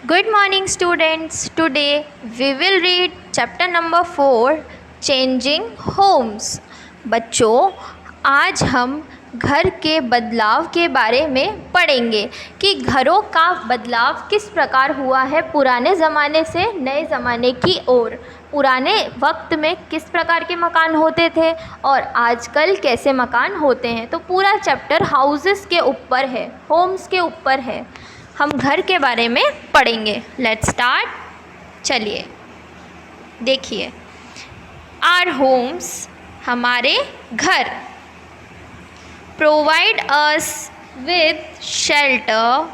Good morning, students. Today we will read chapter number 4, Changing Homes. बच्चों, आज हम घर के बदलाव के बारे में पढ़ेंगे कि घरों का बदलाव किस प्रकार हुआ है पुराने ज़माने से नए ज़माने की ओर। पुराने वक्त में किस प्रकार के मकान होते थे और आजकल कैसे मकान होते हैं। तो पूरा चैप्टर हाउसेस के ऊपर है, होम्स के ऊपर है। हम घर के बारे में पढ़ेंगे। Let's start. चलिए देखिए, आवर होम्स, हमारे घर, प्रोवाइड अस विद शेल्टर।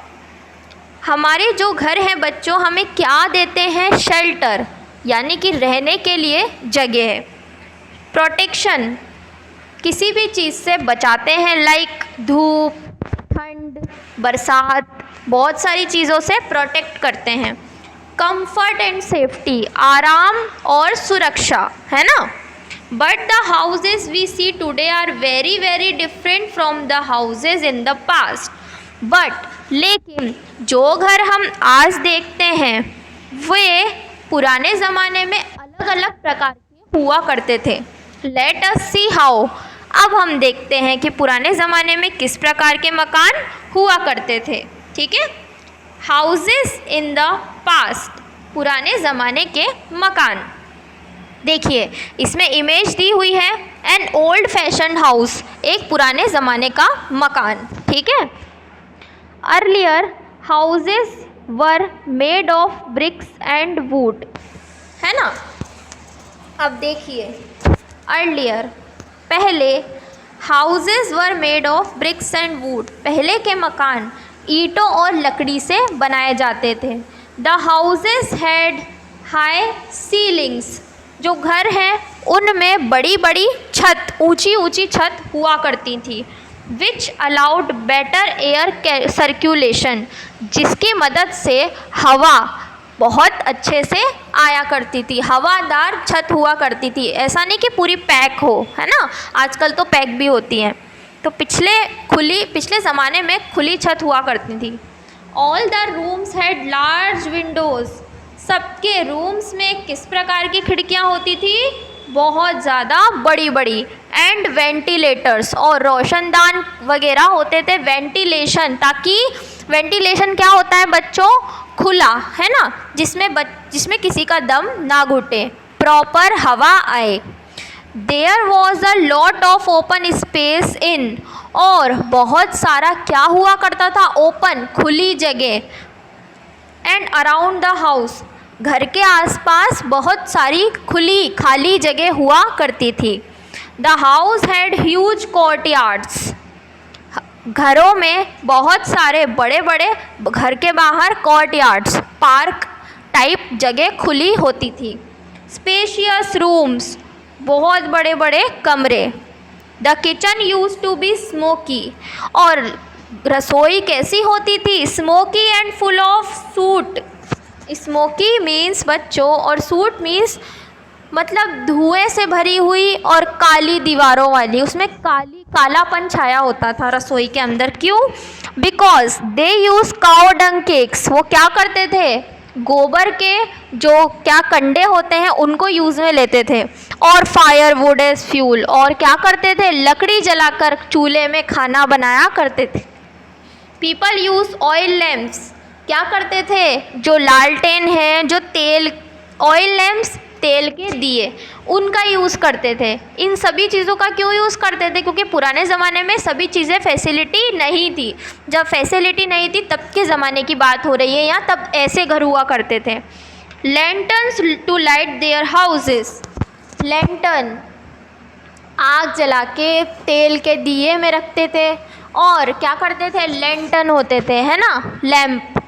हमारे जो घर हैं बच्चों, हमें क्या देते हैं? शेल्टर, यानी कि रहने के लिए जगह। प्रोटेक्शन, किसी भी चीज़ से बचाते हैं, लाइक धूप, ठंड, बरसात, बहुत सारी चीज़ों से प्रोटेक्ट करते हैं। कंफर्ट एंड सेफ्टी, आराम और सुरक्षा, है ना। But the houses we see today are very very different from the houses in the past. But लेकिन जो घर हम आज देखते हैं वे पुराने ज़माने में अलग अलग प्रकार के हुआ करते थे। Let us see how. अब हम देखते हैं कि पुराने ज़माने में किस प्रकार के मकान हुआ करते थे। ठीक है, हाउसेस इन द पास्ट, पुराने ज़माने के मकान। देखिए, इसमें इमेज दी हुई है, एन ओल्ड फैशन हाउस, एक पुराने ज़माने का मकान। ठीक है। Earlier houses were made of BRICS and would, है ना। अब देखिए, अर्लियर, पहले, houses were made of BRICS and would, पहले के मकान ईंटों और लकड़ी से बनाए जाते थे। The houses had high ceilings, जो घर हैं उनमें बड़ी बड़ी छत, ऊंची ऊंची छत हुआ करती थी। Which allowed better air circulation, जिसकी मदद से हवा बहुत अच्छे से आया करती थी, हवादार छत हुआ करती थी। ऐसा नहीं कि पूरी पैक हो, है ना, आजकल तो पैक भी होती हैं। तो पिछले ज़माने में खुली छत हुआ करती थी। All the rooms had large Windows, सबके रूम्स में किस प्रकार की खिड़कियाँ होती थी? बहुत ज़्यादा बड़ी बड़ी। एंड वेंटिलेटर्स, और रोशनदान वगैरह होते थे। वेंटिलेशन, ताकि वेंटिलेशन क्या होता है बच्चों? खुला, है ना, जिसमें किसी का दम ना घुटे, प्रॉपर हवा आए। There was a lot of open space in, और बहुत सारा क्या हुआ करता था? ओपन, खुली जगह। एंड अराउंड द हाउस, घर के आसपास बहुत सारी खुली खाली जगह हुआ करती थी। The house had huge courtyards, घरों में बहुत सारे बड़े बड़े, घर के बाहर कोर्टयार्ड्स, पार्क टाइप जगह खुली होती थी। स्पेशियस रूम्स, बहुत बड़े बड़े कमरे। The kitchen use to be smoky, और रसोई कैसी होती थी? Smoky and full of soot. Smoky means बच्चों, और सूट मीन्स मतलब धुएं से भरी हुई और काली दीवारों वाली, उसमें कालापन छाया होता था रसोई के अंदर। क्यों? Because they use cow dung cakes, वो क्या करते थे? गोबर के जो क्या कंडे होते हैं उनको यूज़ में लेते थे। और फायर वुड एज फ्यूल, और क्या करते थे? लकड़ी जलाकर चूल्हे में खाना बनाया करते थे। पीपल यूज ऑयल लैम्प्स, क्या करते थे? जो लालटेन है, जो तेल, ऑयल लैम्प्स, तेल के दिए, उनका यूज़ करते थे। इन सभी चीज़ों का क्यों यूज़ करते थे? क्योंकि पुराने ज़माने में सभी चीज़ें फैसिलिटी नहीं थी। जब फैसिलिटी नहीं थी तब के ज़माने की बात हो रही है, या तब ऐसे घर हुआ करते थे। Lanterns to light their houses, lantern आग जला के तेल के दिए में रखते थे। और क्या करते थे? लैंटर्न होते थे, है ना, lamp.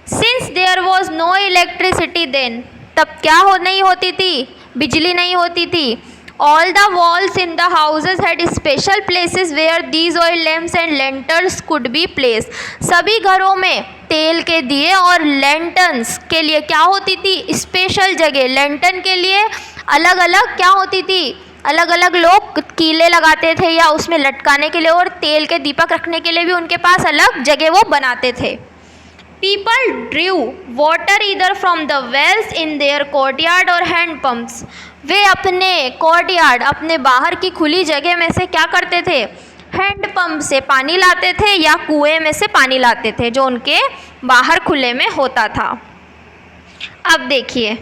Since there was no electricity then, तब क्या नहीं होती थी? बिजली नहीं होती थी। All the walls in the houses had special places where these oil lamps and lanterns could be place. सभी घरों में तेल के दिए और लैंटर्न्स के लिए क्या होती थी? स्पेशल जगह। लैंटर्न के लिए अलग अलग क्या होती थी? अलग अलग लोग कीले लगाते थे या उसमें लटकाने के लिए, और तेल के दीपक रखने के लिए भी उनके पास अलग जगह वो बनाते थे। People drew water either from the wells in their courtyard और हैंड पम्प्स। वे अपने कोर्टयार्ड, अपने बाहर की खुली जगह में से क्या करते थे? हैंड पंप से पानी लाते थे या कुएं में से पानी लाते थे जो उनके बाहर खुले में होता था। अब देखिए,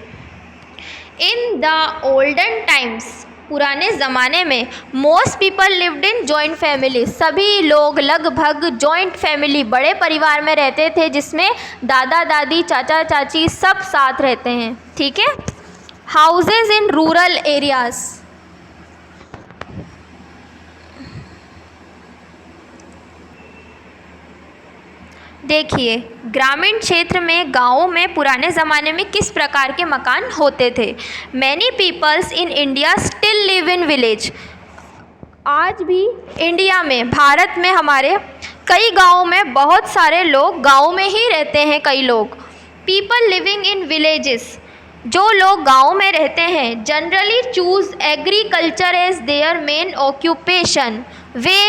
इन द ओल्डन टाइम्स, पुराने ज़माने में, most people lived in joint family. सभी लोग लगभग जॉइंट फैमिली, बड़े परिवार में रहते थे जिसमें दादा दादी, चाचा चाची सब साथ रहते हैं। ठीक है। हाउसेज इन रूरल एरियाज, देखिए ग्रामीण क्षेत्र में, गाँवों में पुराने ज़माने में किस प्रकार के मकान होते थे। Many peoples in India still live in village. आज भी इंडिया में, भारत में हमारे कई गाँवों में बहुत सारे लोग गाँव में ही रहते हैं। कई लोग, पीपल लिविंग इन विलेजेस, जो लोग गाँव में रहते हैं, generally choose agriculture as their main occupation. वे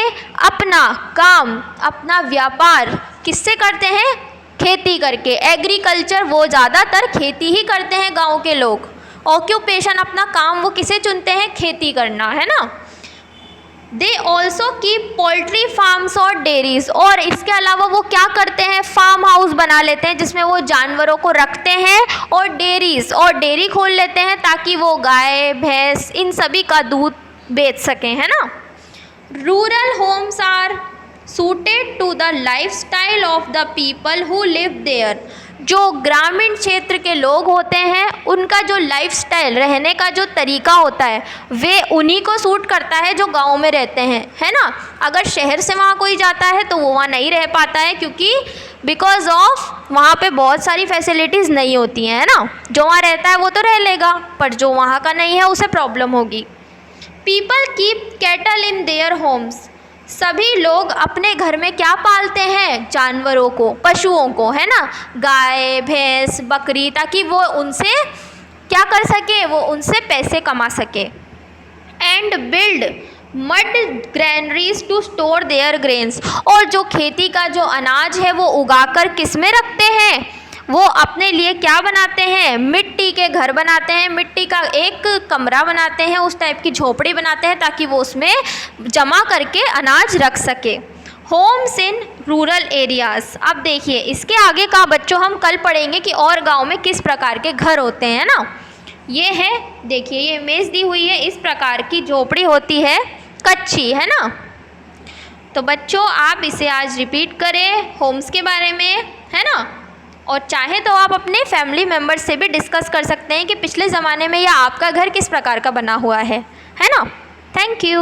अपना काम, अपना व्यापार किससे करते हैं? खेती करके। एग्रीकल्चर, वो ज़्यादातर खेती ही करते हैं गांव के लोग। ऑक्यूपेशन, अपना काम, वो किसे चुनते हैं? खेती करना, है ना। They also keep poultry farms और डेयरीज, और इसके अलावा वो क्या करते हैं? फार्म हाउस बना लेते हैं जिसमें वो जानवरों को रखते हैं, और डेयरीज, और डेयरी खोल लेते हैं ताकि वो गाय भैंस इन सभी का दूध बेच सकें, है ना। Rural homes are suited to the lifestyle of the people who live there. जो ग्रामीण क्षेत्र के लोग होते हैं, उनका जो लाइफस्टाइल, रहने का जो तरीका होता है, वे उन्हीं को सूट करता है जो गांव में रहते हैं, है ना। अगर शहर से वहाँ कोई जाता है तो वो वहाँ नहीं रह पाता है, क्योंकि बिकॉज ऑफ वहाँ पे बहुत सारी फैसिलिटीज़ नहीं होती हैं, है ना। जो वहाँ रहता है वो तो रह लेगा, पर जो वहाँ का नहीं है उसे प्रॉब्लम होगी। People keep cattle in their homes. सभी लोग अपने घर में क्या पालते हैं? जानवरों को, पशुओं को, है ना। गाय भैंस बकरी, ताकि वो उनसे क्या कर सके? वो उनसे पैसे कमा सके। And build mud granaries to store their grains. और जो खेती का जो अनाज है वो उगाकर किस में रखते हैं? वो अपने लिए क्या बनाते हैं? मिट्टी के घर बनाते हैं, मिट्टी का एक कमरा बनाते हैं, उस टाइप की झोपड़ी बनाते हैं ताकि वो उसमें जमा करके अनाज रख सके। Homes in rural areas. अब देखिए, इसके आगे का बच्चों हम कल पढ़ेंगे कि और गांव में किस प्रकार के घर होते हैं ना। ये है, देखिए ये इमेज दी हुई है, इस प्रकार की झोपड़ी होती है, कच्ची, है ना। तो बच्चों आप इसे आज रिपीट करें होम्स के बारे में, है ना। और चाहे तो आप अपने फैमिली मेम्बर्स से भी डिस्कस कर सकते हैं कि पिछले ज़माने में या आपका घर किस प्रकार का बना हुआ है ना। Thank you.